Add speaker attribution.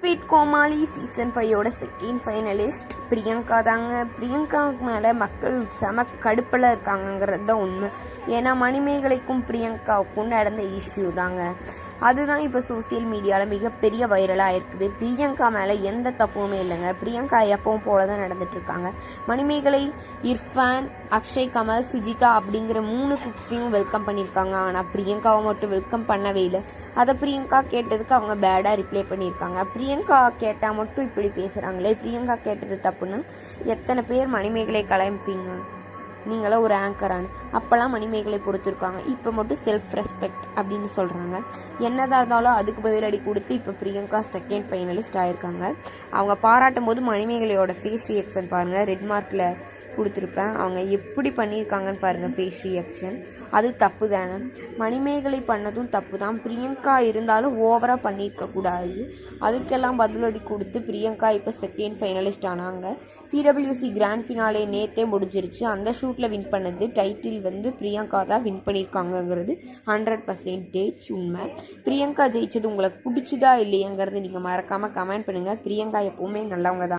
Speaker 1: Sweet கோமாளி season 5 second finalist Priyanka தாங்க. பிரியங்காவுக்கு மேலே மக்கள் செம கடுப்பில் இருக்காங்கங்கிறது தான் உண்மை. ஏன்னா மணிமேகலைக்கும் பிரியங்காவுக்கும் நடந்த இஷ்யூ தாங்க. அதுதான் இப்போ சோசியல் மீடியாவில் மிகப்பெரிய வைரலாக இருக்குது. பிரியங்கா மேலே எந்த தப்புமே இல்லைங்க. பிரியங்கா எப்பவும் போல தான் நடந்துட்டுருக்காங்க. மணிமேகலை, இர்ஃபான், அக்ஷய் கமல், சுஜிதா அப்படிங்கிற 3 குக்ஸையும் வெல்கம் பண்ணியிருக்காங்க. ஆனால் பிரியங்காவை மட்டும் வெல்கம் பண்ணவே இல்லை. அதை பிரியங்கா கேட்டதுக்கு அவங்க பேடாக ரிப்ளை பண்ணியிருக்காங்க. பிரியங்கா கேட்டால் மட்டும் இப்படி பேசுகிறாங்களே, பிரியங்கா கேட்டது தப்புன்னு எத்தனை பேர் மணிமேகலை கலம்பிங்க? நீங்களாம் ஒரு ஆங்கரானு அப்போல்லாம் மணிமேகலை பொறுத்திருக்காங்க. இப்போ மட்டும் செல்ஃப் ரெஸ்பெக்ட் அப்படின்னு சொல்கிறாங்க. என்னதான் இருந்தாலும் அதுக்கு பதிலடி கொடுத்து இப்போ பிரியங்கா செகண்ட் ஃபைனலிஸ்ட் ஆகிருக்காங்க. அவங்க பாராட்டும் போது மணிமேகலையோட ஃபேஸ் ரியாக்ஷன் பாருங்கள். ரெட் மார்க்கில் கொடுத்துருப்பேன். அவங்க எப்படி பண்ணியிருக்காங்கன்னு பாருங்கள் ஃபேஸ் ரியாக்ஷன். அது தப்பு தானே. மணிமேகலை பண்ணதும் தப்பு தான். பிரியங்கா இருந்தாலும் ஓவராக பண்ணியிருக்கக்கூடாது. அதுக்கெல்லாம் பதிலடி கொடுத்து பிரியங்கா இப்போ செகண்ட் ஃபைனலிஸ்ட் ஆனாங்க. CWC கிராண்ட் ஃபினாலே நேற்றே முடிஞ்சிருச்சு. அந்த ஷூட்டில் வின் பண்ணது டைட்டில் பிரியங்கா தான் வின் பண்ணியிருக்காங்கங்கிறது 100% உண்மை. பிரியங்கா ஜெயிச்சது உங்களுக்கு பிடிச்சதா இல்லையாங்கிறது நீங்கள் மறக்காமல் கமெண்ட் பண்ணுங்கள். பிரியங்கா எப்போவுமே நல்லவங்க தான்.